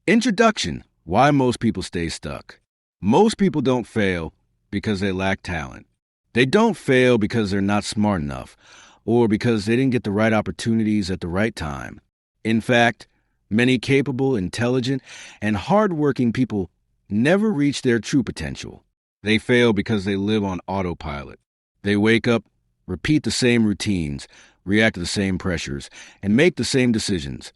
Introduction: Why most people stay stuck. Most people don't fail because they lack talent. They don't fail because they're not smart enough or because they didn't get the right opportunities at the right time. In fact, many capable, intelligent, and hardworking people never reach their true potential. They fail because they live on autopilot. They wake up, repeat the same routines, react to the same pressures, and make the same decisions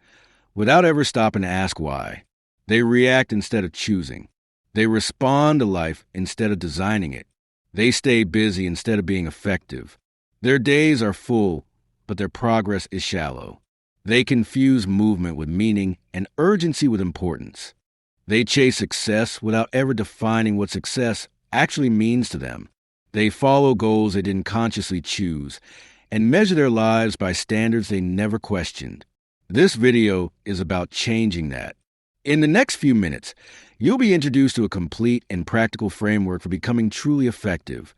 without ever stopping to ask why. They react instead of choosing. They respond to life instead of designing it. They stay busy instead of being effective. Their days are full, but their progress is shallow. They confuse movement with meaning and urgency with importance. They chase success without ever defining what success actually means to them. They follow goals they didn't consciously choose and measure their lives by standards they never questioned. This video is about changing that. In the next few minutes, you'll be introduced to a complete and practical framework for becoming truly effective,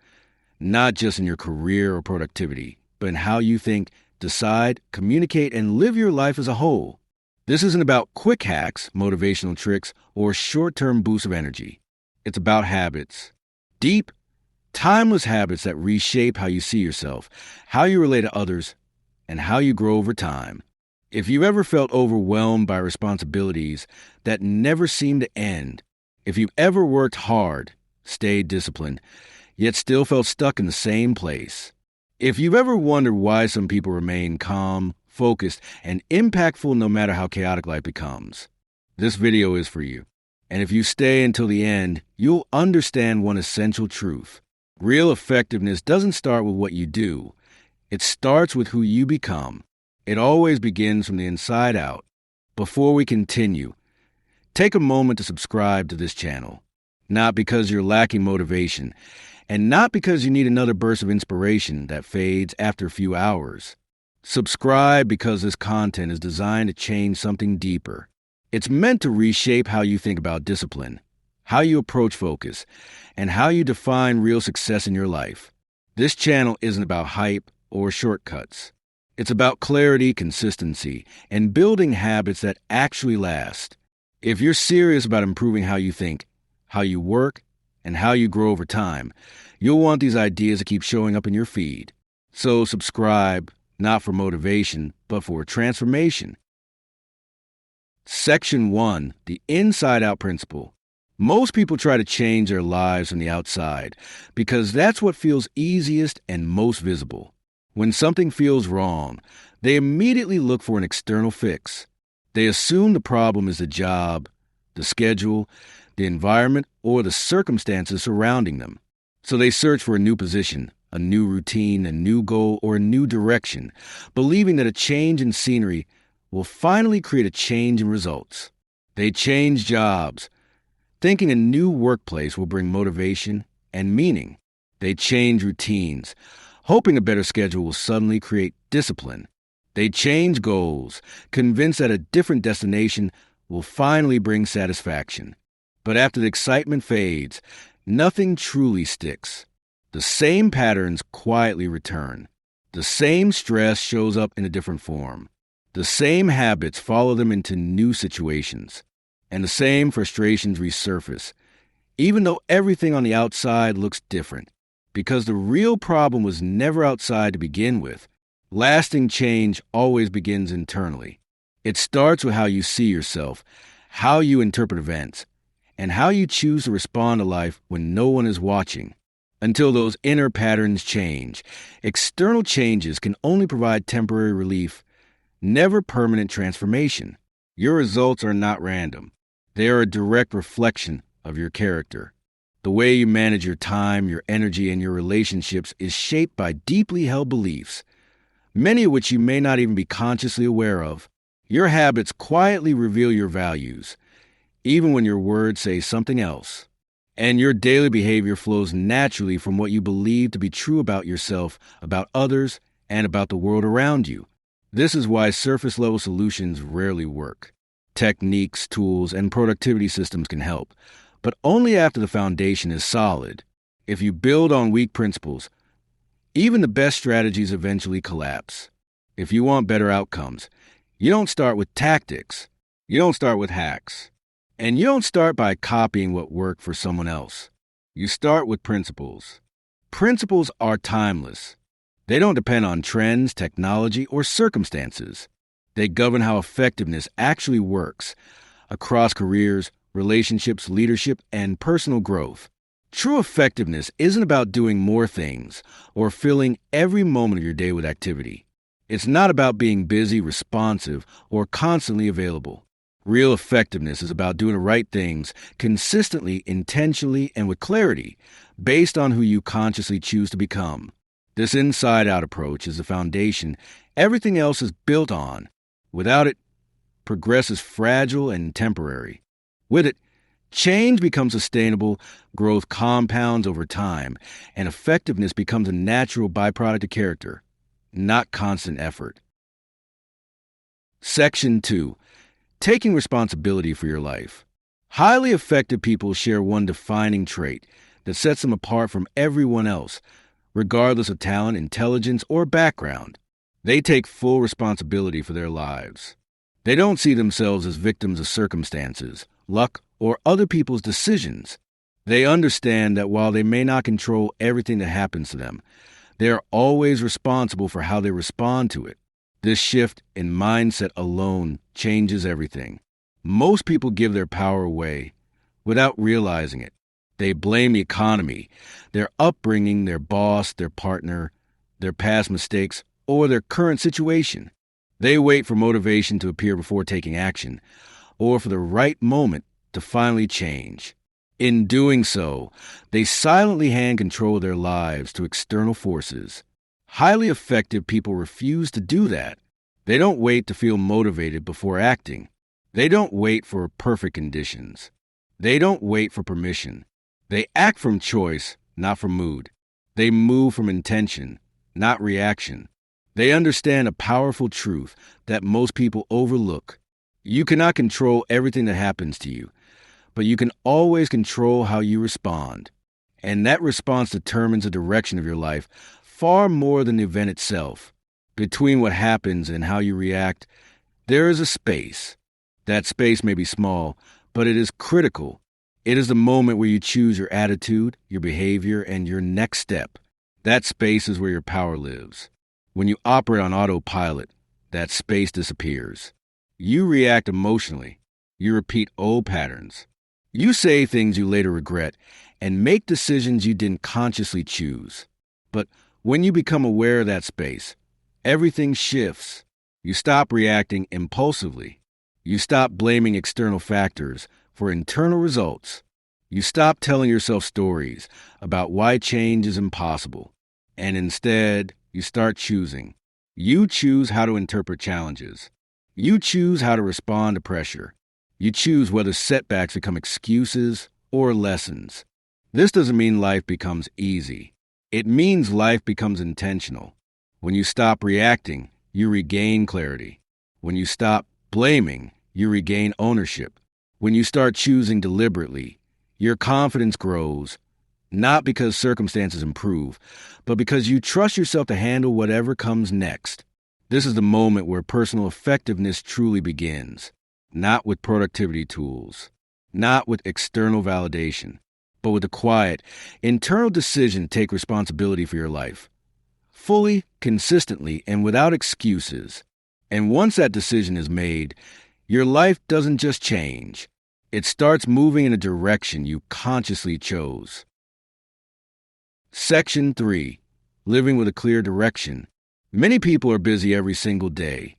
not just in your career or productivity, but in how you think, decide, communicate, and live your life as a whole. This isn't about quick hacks, motivational tricks, or short-term boosts of energy. It's about habits. Deep, timeless habits that reshape how you see yourself, how you relate to others, and how you grow over time. If you've ever felt overwhelmed by responsibilities that never seem to end, if you've ever worked hard, stayed disciplined, yet still felt stuck in the same place, if you've ever wondered why some people remain calm, focused, and impactful no matter how chaotic life becomes, this video is for you. And if you stay until the end, you'll understand one essential truth. Real effectiveness doesn't start with what you do. It starts with who you become. It always begins from the inside out. Before we continue, take a moment to subscribe to this channel. Not because you're lacking motivation, and not because you need another burst of inspiration that fades after a few hours. Subscribe because this content is designed to change something deeper. It's meant to reshape how you think about discipline, how you approach focus, and how you define real success in your life. This channel isn't about hype or shortcuts. It's about clarity, consistency, and building habits that actually last. If you're serious about improving how you think, how you work, and how you grow over time, you'll want these ideas to keep showing up in your feed. So subscribe, not for motivation, but for transformation. Section 1, the inside-out principle. Most people try to change their lives from the outside because that's what feels easiest and most visible. When something feels wrong, they immediately look for an external fix. They assume the problem is the job, the schedule, the environment, or the circumstances surrounding them. So they search for a new position, a new routine, a new goal, or a new direction, believing that a change in scenery will finally create a change in results. They change jobs, thinking a new workplace will bring motivation and meaning. They change routines, hoping a better schedule will suddenly create discipline. They change goals, convinced that a different destination will finally bring satisfaction. But after the excitement fades, nothing truly sticks. The same patterns quietly return. The same stress shows up in a different form. The same habits follow them into new situations. And the same frustrations resurface, even though everything on the outside looks different. Because the real problem was never outside to begin with. Lasting change always begins internally. It starts with how you see yourself, how you interpret events, and how you choose to respond to life when no one is watching. Until those inner patterns change, external changes can only provide temporary relief, never permanent transformation. Your results are not random. They are a direct reflection of your character. The way you manage your time, your energy, and your relationships is shaped by deeply held beliefs, many of which you may not even be consciously aware of. Your habits quietly reveal your values, even when your words say something else. And your daily behavior flows naturally from what you believe to be true about yourself, about others, and about the world around you. This is why surface-level solutions rarely work. Techniques, tools, and productivity systems can help, but only after the foundation is solid. If you build on weak principles, even the best strategies eventually collapse. If you want better outcomes, you don't start with tactics. You don't start with hacks. And you don't start by copying what worked for someone else. You start with principles. Principles are timeless. They don't depend on trends, technology, or circumstances. They govern how effectiveness actually works across careers, relationships, leadership, and personal growth. True effectiveness isn't about doing more things or filling every moment of your day with activity. It's not about being busy, responsive, or constantly available. Real effectiveness is about doing the right things consistently, intentionally, and with clarity, based on who you consciously choose to become. This inside-out approach is the foundation everything else is built on. Without it, progress is fragile and temporary. With it, change becomes sustainable, growth compounds over time, and effectiveness becomes a natural byproduct of character, not constant effort. Section 2. Taking responsibility for your life. Highly effective people share one defining trait that sets them apart from everyone else, regardless of talent, intelligence, or background. They take full responsibility for their lives. They don't see themselves as victims of circumstances, luck, or other people's decisions. They understand that while they may not control everything that happens to them, they are always responsible for how they respond to it. This shift in mindset alone changes everything. Most people give their power away without realizing it. They blame the economy, their upbringing, their boss, their partner, their past mistakes, or their current situation. They wait for motivation to appear before taking action, or for the right moment to finally change. In doing so, they silently hand control of their lives to external forces. Highly effective people refuse to do that. They don't wait to feel motivated before acting. They don't wait for perfect conditions. They don't wait for permission. They act from choice, not from mood. They move from intention, not reaction. They understand a powerful truth that most people overlook. You cannot control everything that happens to you, but you can always control how you respond. And that response determines the direction of your life far more than the event itself. Between what happens and how you react, there is a space. That space may be small, but it is critical. It is the moment where you choose your attitude, your behavior, and your next step. That space is where your power lives. When you operate on autopilot, that space disappears. You react emotionally. You repeat old patterns. You say things you later regret and make decisions you didn't consciously choose. But when you become aware of that space, everything shifts. You stop reacting impulsively. You stop blaming external factors for internal results. You stop telling yourself stories about why change is impossible. And instead, you start choosing. You choose how to interpret challenges. You choose how to respond to pressure. You choose whether setbacks become excuses or lessons. This doesn't mean life becomes easy. It means life becomes intentional. When you stop reacting, you regain clarity. When you stop blaming, you regain ownership. When you start choosing deliberately, your confidence grows, not because circumstances improve, but because you trust yourself to handle whatever comes next. This is the moment where personal effectiveness truly begins, not with productivity tools, not with external validation, but with the quiet, internal decision to take responsibility for your life, fully, consistently, and without excuses. And once that decision is made, your life doesn't just change. It starts moving in a direction you consciously chose. Section 3. Living with a clear direction. Many people are busy every single day,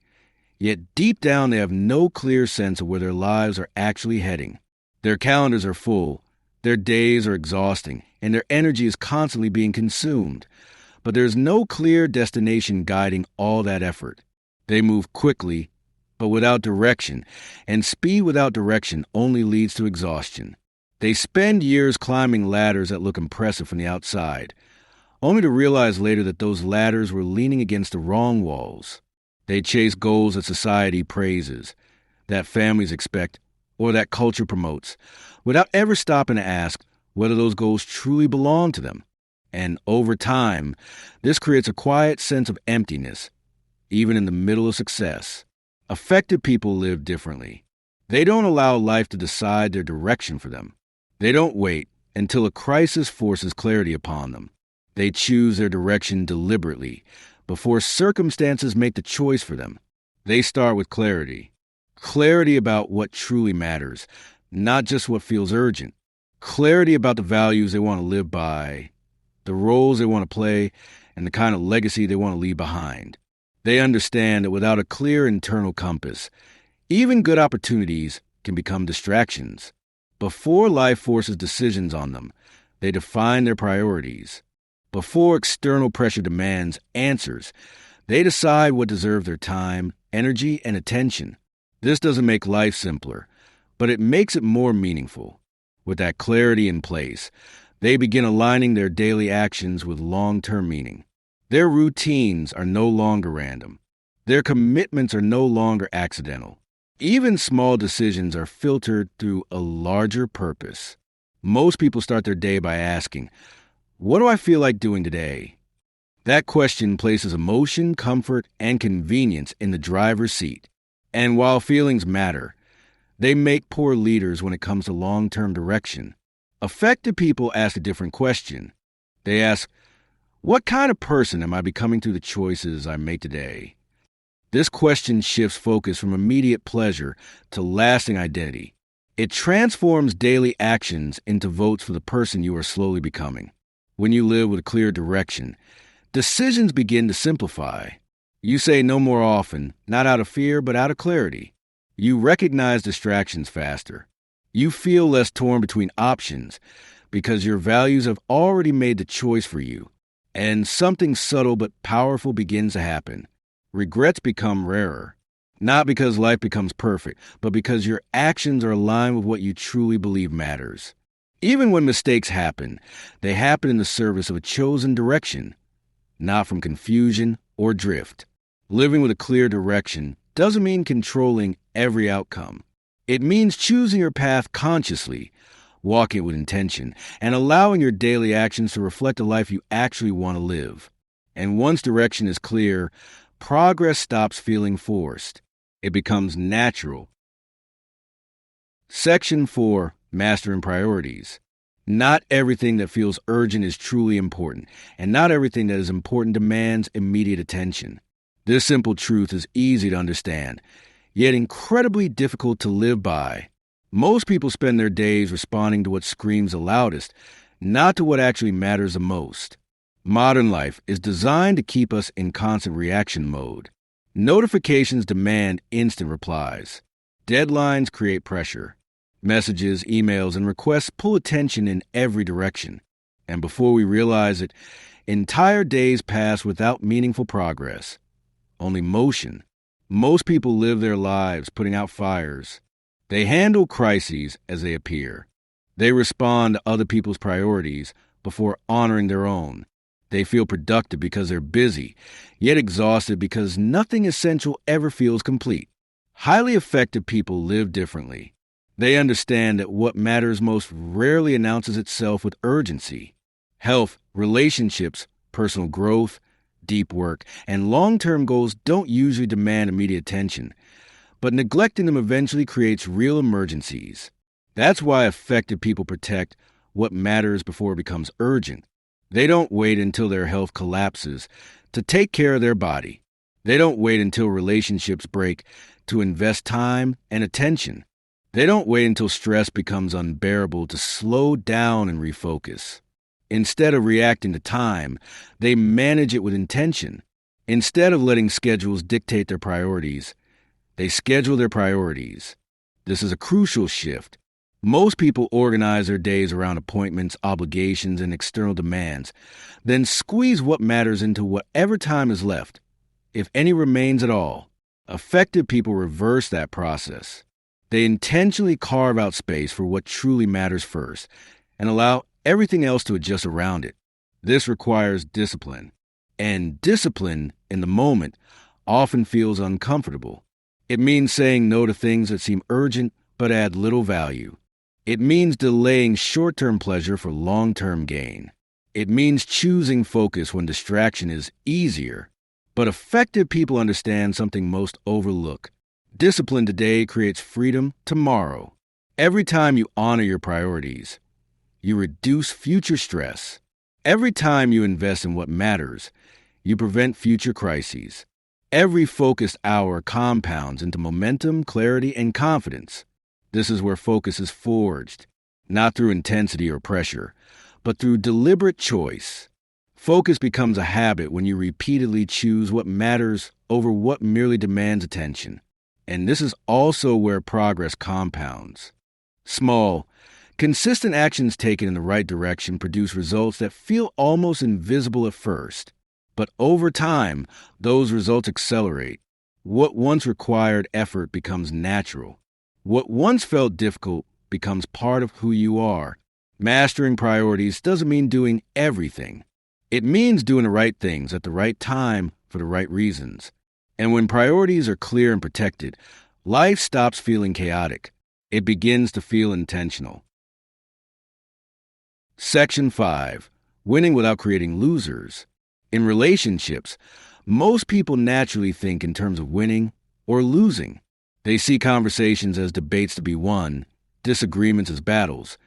yet deep down they have no clear sense of where their lives are actually heading. Their calendars are full, their days are exhausting, and their energy is constantly being consumed. But there's no clear destination guiding all that effort. They move quickly, but without direction, and speed without direction only leads to exhaustion. They spend years climbing ladders that look impressive from the outside, only to realize later that those ladders were leaning against the wrong walls. They chase goals that society praises, that families expect, or that culture promotes, without ever stopping to ask whether those goals truly belong to them. And over time, this creates a quiet sense of emptiness, even in the middle of success. Effective people live differently. They don't allow life to decide their direction for them. They don't wait until a crisis forces clarity upon them. They choose their direction deliberately before circumstances make the choice for them. They start with clarity. Clarity about what truly matters, not just what feels urgent. Clarity about the values they want to live by, the roles they want to play, and the kind of legacy they want to leave behind. They understand that without a clear internal compass, even good opportunities can become distractions. Before life forces decisions on them, they define their priorities. Before external pressure demands answers, they decide what deserves their time, energy, and attention. This doesn't make life simpler, but it makes it more meaningful. With that clarity in place, they begin aligning their daily actions with long-term meaning. Their routines are no longer random. Their commitments are no longer accidental. Even small decisions are filtered through a larger purpose. Most people start their day by asking, "What do I feel like doing today?" That question places emotion, comfort, and convenience in the driver's seat. And while feelings matter, they make poor leaders when it comes to long-term direction. Effective people ask a different question. They ask, "What kind of person am I becoming through the choices I make today?" This question shifts focus from immediate pleasure to lasting identity. It transforms daily actions into votes for the person you are slowly becoming. When you live with a clear direction, decisions begin to simplify. You say no more often, not out of fear, but out of clarity. You recognize distractions faster. You feel less torn between options because your values have already made the choice for you. And something subtle but powerful begins to happen. Regrets become rarer, not because life becomes perfect, but because your actions are aligned with what you truly believe matters. Even when mistakes happen, they happen in the service of a chosen direction, not from confusion or drift. Living with a clear direction doesn't mean controlling every outcome. It means choosing your path consciously, walking with intention, and allowing your daily actions to reflect a life you actually want to live. And once direction is clear, progress stops feeling forced. It becomes natural. Section 4, Mastering Priorities. Not everything that feels urgent is truly important, and not everything that is important demands immediate attention. This simple truth is easy to understand, yet incredibly difficult to live by. Most people spend their days responding to what screams the loudest, not to what actually matters the most. Modern life is designed to keep us in constant reaction mode. Notifications demand instant replies. Deadlines create pressure. Messages, emails, and requests pull attention in every direction. And before we realize it, entire days pass without meaningful progress. Only motion. Most people live their lives putting out fires. They handle crises as they appear. They respond to other people's priorities before honoring their own. They feel productive because they're busy, yet exhausted because nothing essential ever feels complete. Highly effective people live differently. They understand that what matters most rarely announces itself with urgency. Health, relationships, personal growth, deep work, and long-term goals don't usually demand immediate attention, but neglecting them eventually creates real emergencies. That's why effective people protect what matters before it becomes urgent. They don't wait until their health collapses to take care of their body. They don't wait until relationships break to invest time and attention. They don't wait until stress becomes unbearable to slow down and refocus. Instead of reacting to time, they manage it with intention. Instead of letting schedules dictate their priorities, they schedule their priorities. This is a crucial shift. Most people organize their days around appointments, obligations, and external demands, then squeeze what matters into whatever time is left, if any remains at all. Effective people reverse that process. They intentionally carve out space for what truly matters first and allow everything else to adjust around it. This requires discipline. And discipline, in the moment, often feels uncomfortable. It means saying no to things that seem urgent but add little value. It means delaying short-term pleasure for long-term gain. It means choosing focus when distraction is easier. But effective people understand something most overlook. Discipline today creates freedom tomorrow. Every time you honor your priorities, you reduce future stress. Every time you invest in what matters, you prevent future crises. Every focused hour compounds into momentum, clarity, and confidence. This is where focus is forged, not through intensity or pressure, but through deliberate choice. Focus becomes a habit when you repeatedly choose what matters over what merely demands attention. And this is also where progress compounds. Small, consistent actions taken in the right direction produce results that feel almost invisible at first. But over time, those results accelerate. What once required effort becomes natural. What once felt difficult becomes part of who you are. Mastering priorities doesn't mean doing everything. It means doing the right things at the right time for the right reasons. And when priorities are clear and protected, life stops feeling chaotic. It begins to feel intentional. Section 5. Winning without creating losers. In relationships, most people naturally think in terms of winning or losing. They see conversations as debates to be won, disagreements as battles,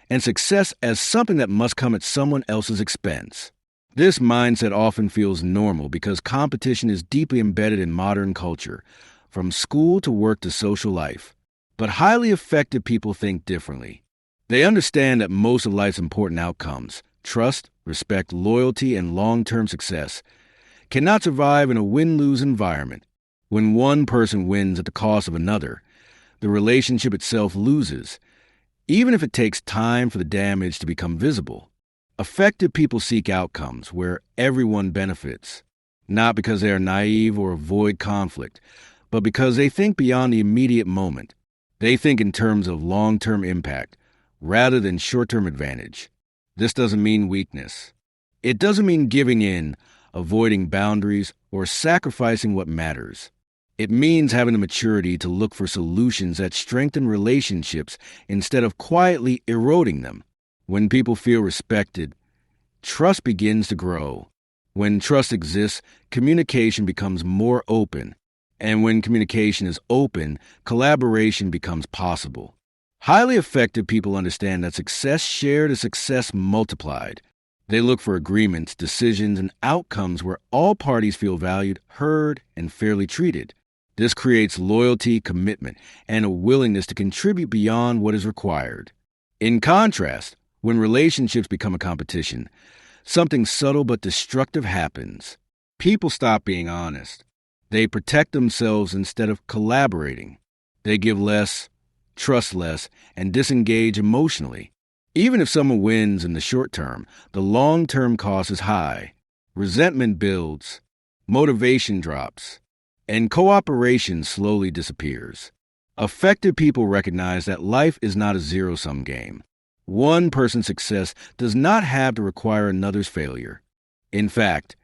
and success as something that must come at someone else's expense. This mindset often feels normal because competition is deeply embedded in modern culture, from school to work to social life. But highly effective people think differently. They understand that most of life's important outcomes, trust, respect, loyalty, and long-term success, cannot survive in a win-lose environment. When one person wins at the cost of another, the relationship itself loses, even if it takes time for the damage to become visible. Effective people seek outcomes where everyone benefits, not because they are naive or avoid conflict, but because they think beyond the immediate moment. They think in terms of long-term impact, rather than short-term advantage. This doesn't mean weakness. It doesn't mean giving in, avoiding boundaries, or sacrificing what matters. It means having the maturity to look for solutions that strengthen relationships instead of quietly eroding them. When people feel respected, trust begins to grow. When trust exists, communication becomes more open. And when communication is open, collaboration becomes possible. Highly effective people understand that success shared is success multiplied. They look for agreements, decisions, and outcomes where all parties feel valued, heard, and fairly treated. This creates loyalty, commitment, and a willingness to contribute beyond what is required. In contrast, when relationships become a competition, something subtle but destructive happens. People stop being honest. They protect themselves instead of collaborating. They give less, trust less, and disengage emotionally. Even if someone wins in the short term, the long-term cost is high. Resentment builds, motivation drops, and cooperation slowly disappears. Effective people recognize that life is not a zero-sum game. One person's success does not have to require another's failure. In fact,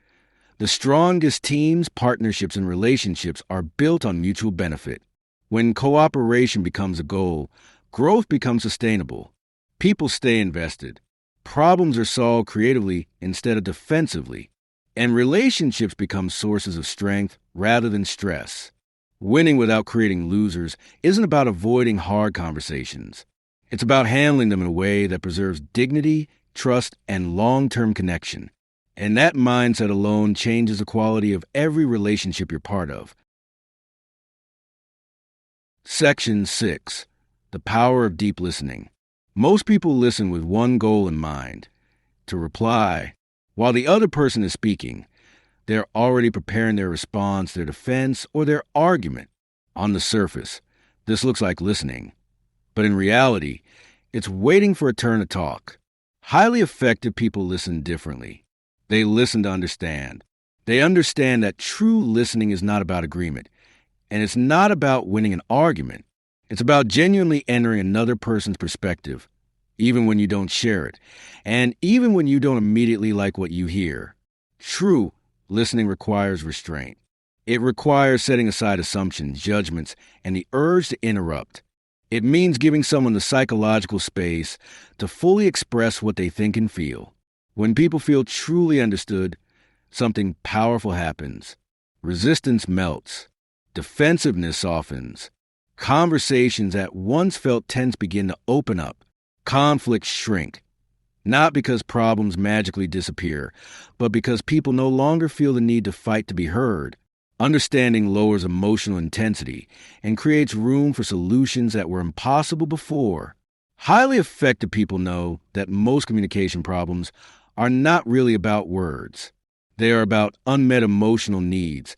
the strongest teams, partnerships, and relationships are built on mutual benefit. When cooperation becomes a goal, growth becomes sustainable. People stay invested. Problems are solved creatively instead of defensively. And relationships become sources of strength rather than stress. Winning without creating losers isn't about avoiding hard conversations. It's about handling them in a way that preserves dignity, trust, and long-term connection. And that mindset alone changes the quality of every relationship you're part of. Section 6. The power of deep listening. Most people listen with one goal in mind, to reply. While the other person is speaking, they're already preparing their response, their defense, or their argument. On the surface, this looks like listening. But in reality, it's waiting for a turn to talk. Highly effective people listen differently. They listen to understand. They understand that true listening is not about agreement. And it's not about winning an argument. It's about genuinely entering another person's perspective, even when you don't share it, and even when you don't immediately like what you hear. True listening requires restraint. It requires setting aside assumptions, judgments, and the urge to interrupt. It means giving someone the psychological space to fully express what they think and feel. When people feel truly understood, something powerful happens. Resistance melts. Defensiveness softens. Conversations that once felt tense begin to open up. Conflicts shrink. Not because problems magically disappear, but because people no longer feel the need to fight to be heard. Understanding lowers emotional intensity and creates room for solutions that were impossible before. Highly effective people know that most communication problems are not really about words. They are about unmet emotional needs,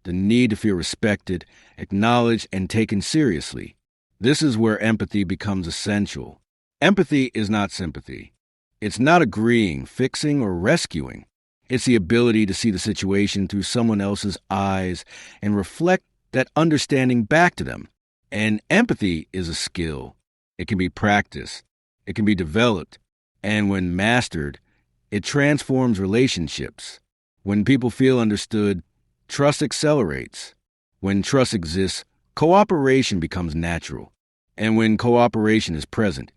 the need to feel respected, acknowledged, and taken seriously. This is where empathy becomes essential. Empathy is not sympathy. It's not agreeing, fixing, or rescuing. It's the ability to see the situation through someone else's eyes and reflect that understanding back to them. And empathy is a skill. It can be practiced. It can be developed. And when mastered, it transforms relationships. When people feel understood, trust accelerates. When trust exists, cooperation becomes natural. And when cooperation is present,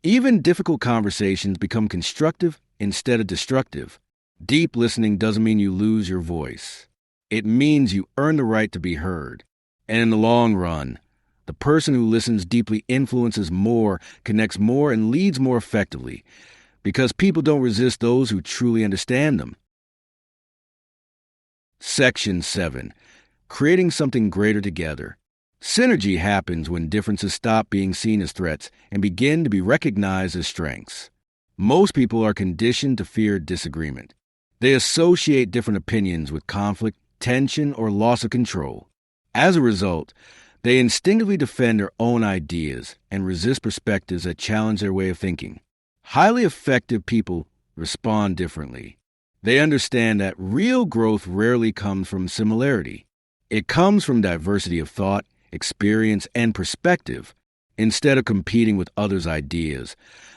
even difficult conversations become constructive instead of destructive. Deep listening doesn't mean you lose your voice. It means you earn the right to be heard. And in the long run, the person who listens deeply influences more, connects more, and leads more effectively, because people don't resist those who truly understand them. Section 7. Creating something greater together. Synergy happens when differences stop being seen as threats and begin to be recognized as strengths. Most people are conditioned to fear disagreement. They associate different opinions with conflict, tension, or loss of control. As a result, they instinctively defend their own ideas and resist perspectives that challenge their way of thinking. Highly effective people respond differently. They understand that real growth rarely comes from similarity. It comes from diversity of thought, experience, and perspective. Instead of competing with others' ideas,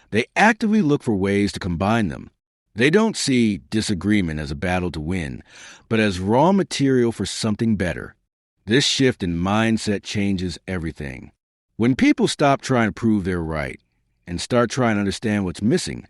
they actively look for ways to combine them. They don't see disagreement as a battle to win, but as raw material for something better. This shift in mindset changes everything. When people stop trying to prove they're right and start trying to understand what's missing,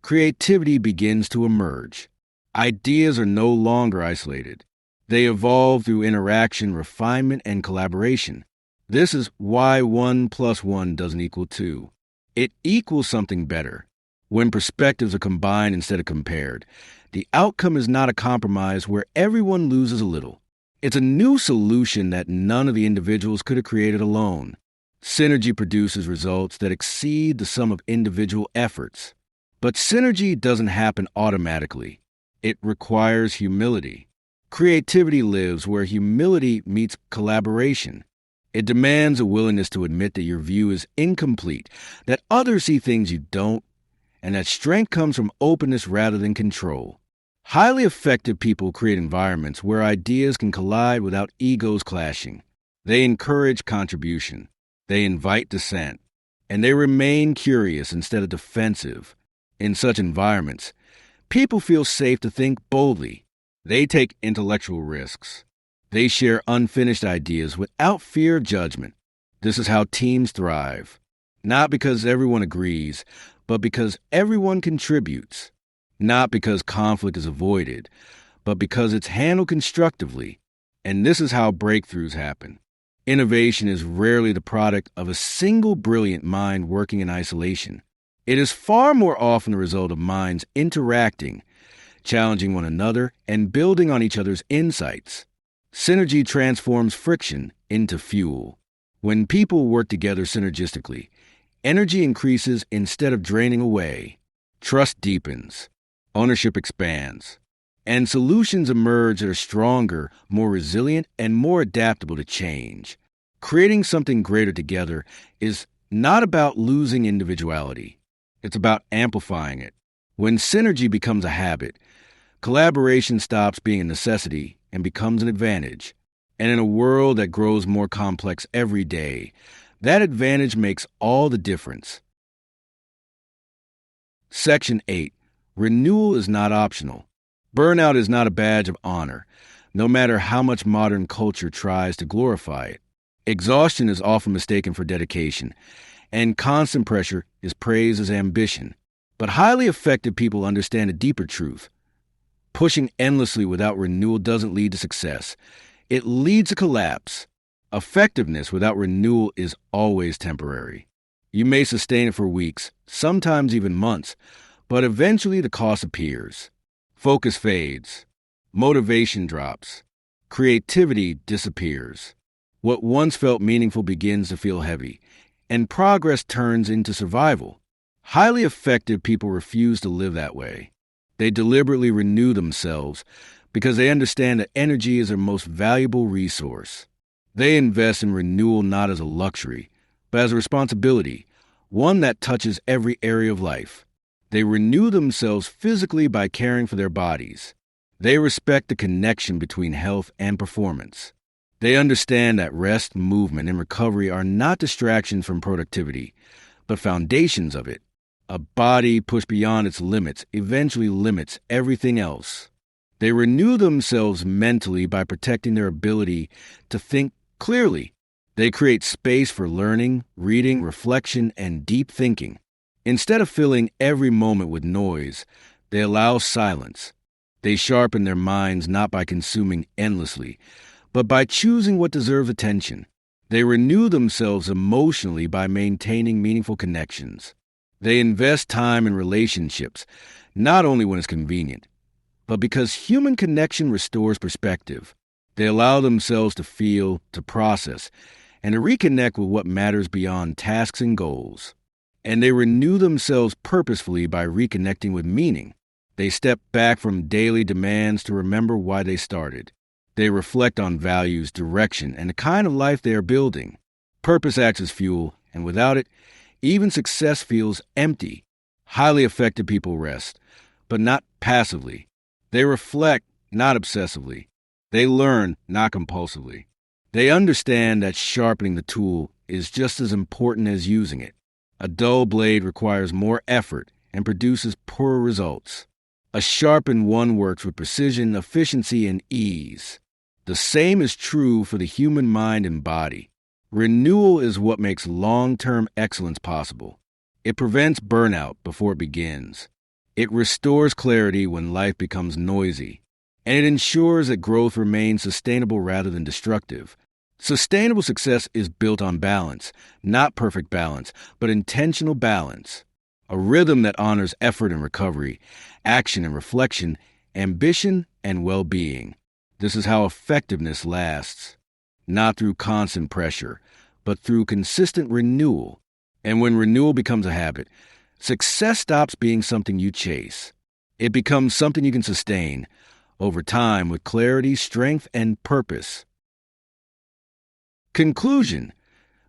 creativity begins to emerge. Ideas are no longer isolated. They evolve through interaction, refinement, and collaboration. This is why 1 + 1 doesn't equal 2. It equals something better. When perspectives are combined instead of compared, the outcome is not a compromise where everyone loses a little. It's a new solution that none of the individuals could have created alone. Synergy produces results that exceed the sum of individual efforts. But synergy doesn't happen automatically. It requires humility. Creativity lives where humility meets collaboration. It demands a willingness to admit that your view is incomplete, that others see things you don't, and that strength comes from openness rather than control. Highly effective people create environments where ideas can collide without egos clashing. They encourage contribution. They invite dissent. And they remain curious instead of defensive. In such environments, people feel safe to think boldly. They take intellectual risks. They share unfinished ideas without fear of judgment. This is how teams thrive. Not because everyone agrees, but because everyone contributes. Not because conflict is avoided, but because it's handled constructively. And this is how breakthroughs happen. Innovation is rarely the product of a single brilliant mind working in isolation. It is far more often the result of minds interacting, challenging one another, and building on each other's insights. Synergy transforms friction into fuel. When people work together synergistically, energy increases instead of draining away. Trust deepens. Ownership expands. And solutions emerge that are stronger, more resilient, and more adaptable to change. Creating something greater together is not about losing individuality. It's about amplifying it. When synergy becomes a habit, collaboration stops being a necessity and becomes an advantage. And in a world that grows more complex every day, that advantage makes all the difference. Section 8. Renewal is not optional. Burnout is not a badge of honor, no matter how much modern culture tries to glorify it. Exhaustion is often mistaken for dedication, and constant pressure is praised as ambition. But highly effective people understand a deeper truth. Pushing endlessly without renewal doesn't lead to success. It leads to collapse. Effectiveness without renewal is always temporary. You may sustain it for weeks, sometimes even months, but eventually the cost appears. Focus fades. Motivation drops. Creativity disappears. What once felt meaningful begins to feel heavy, and progress turns into survival. Highly effective people refuse to live that way. They deliberately renew themselves because they understand that energy is their most valuable resource. They invest in renewal not as a luxury, but as a responsibility, one that touches every area of life. They renew themselves physically by caring for their bodies. They respect the connection between health and performance. They understand that rest, movement, and recovery are not distractions from productivity, but foundations of it. A body pushed beyond its limits eventually limits everything else. They renew themselves mentally by protecting their ability to think clearly. They create space for learning, reading, reflection, and deep thinking. Instead of filling every moment with noise, they allow silence. They sharpen their minds not by consuming endlessly, but by choosing what deserves attention. They renew themselves emotionally by maintaining meaningful connections. They invest time in relationships, not only when it's convenient, but because human connection restores perspective. They allow themselves to feel, to process, and to reconnect with what matters beyond tasks and goals. And they renew themselves purposefully by reconnecting with meaning. They step back from daily demands to remember why they started. They reflect on values, direction, and the kind of life they are building. Purpose acts as fuel, and without it, even success feels empty. Highly effective people rest, but not passively. They reflect, not obsessively. They learn, not compulsively. They understand that sharpening the tool is just as important as using it. A dull blade requires more effort and produces poorer results. A sharpened one works with precision, efficiency, and ease. The same is true for the human mind and body. Renewal is what makes long-term excellence possible. It prevents burnout before it begins. It restores clarity when life becomes noisy. And it ensures that growth remains sustainable rather than destructive. Sustainable success is built on balance, not perfect balance, but intentional balance. A rhythm that honors effort and recovery, action and reflection, ambition and well-being. This is how effectiveness lasts. Not through constant pressure, but through consistent renewal. And when renewal becomes a habit, success stops being something you chase. It becomes something you can sustain over time with clarity, strength, and purpose. Conclusion: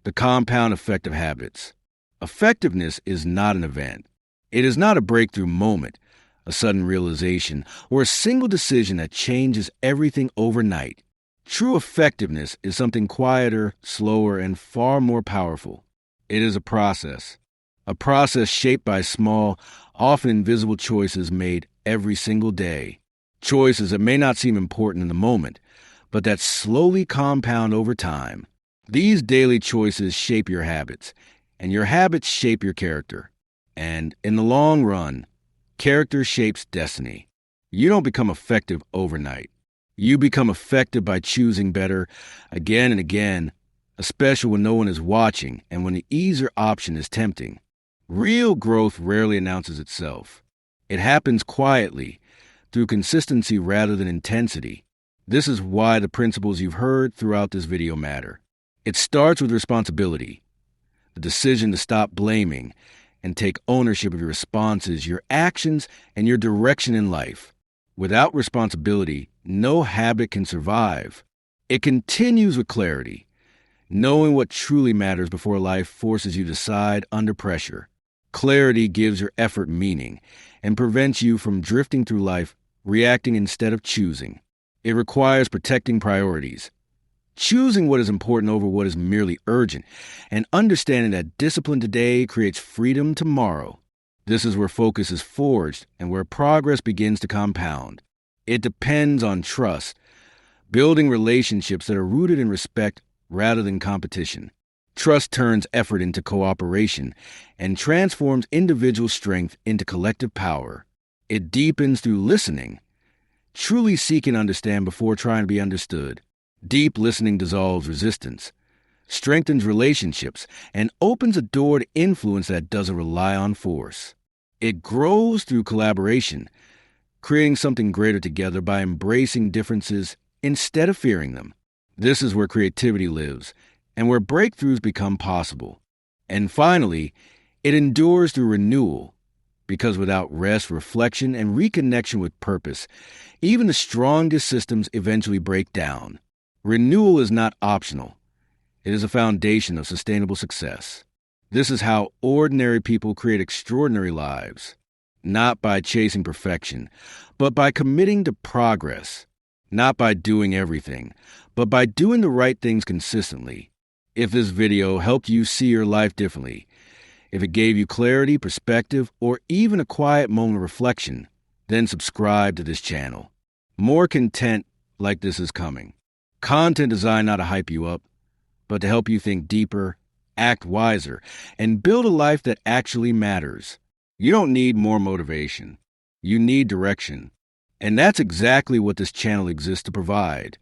the compound effect of habits. Effectiveness is not an event. It is not a breakthrough moment, a sudden realization, or a single decision that changes everything overnight. True effectiveness is something quieter, slower, and far more powerful. It is a process shaped by small, often invisible choices made every single day. Choices that may not seem important in the moment, but that slowly compound over time. These daily choices shape your habits, and your habits shape your character. And in the long run, character shapes destiny. You don't become effective overnight. You become effective by choosing better again and again, especially when no one is watching and when the easier option is tempting. Real growth rarely announces itself. It happens quietly, through consistency rather than intensity. This is why the principles you've heard throughout this video matter. It starts with responsibility, the decision to stop blaming and take ownership of your responses, your actions, and your direction in life. Without responsibility, no habit can survive. It continues with clarity, knowing what truly matters before life forces you to decide under pressure. Clarity gives your effort meaning and prevents you from drifting through life, reacting instead of choosing. It requires protecting priorities, choosing what is important over what is merely urgent, and understanding that discipline today creates freedom tomorrow. This is where focus is forged and where progress begins to compound. It depends on trust, building relationships that are rooted in respect rather than competition. Trust turns effort into cooperation and transforms individual strength into collective power. It deepens through listening, truly seeking to understand before trying to be understood. Deep listening dissolves resistance, strengthens relationships, and opens a door to influence that doesn't rely on force. It grows through collaboration, creating something greater together by embracing differences instead of fearing them. This is where creativity lives and where breakthroughs become possible. And finally, it endures through renewal, because without rest, reflection, and reconnection with purpose, even the strongest systems eventually break down. Renewal is not optional. It is a foundation of sustainable success. This is how ordinary people create extraordinary lives, not by chasing perfection, but by committing to progress, not by doing everything, but by doing the right things consistently. If this video helped you see your life differently, if it gave you clarity, perspective, or even a quiet moment of reflection, then subscribe to this channel. More content like this is coming. Content designed not to hype you up, but to help you think deeper, act wiser, and build a life that actually matters. You don't need more motivation. You need direction. And that's exactly what this channel exists to provide.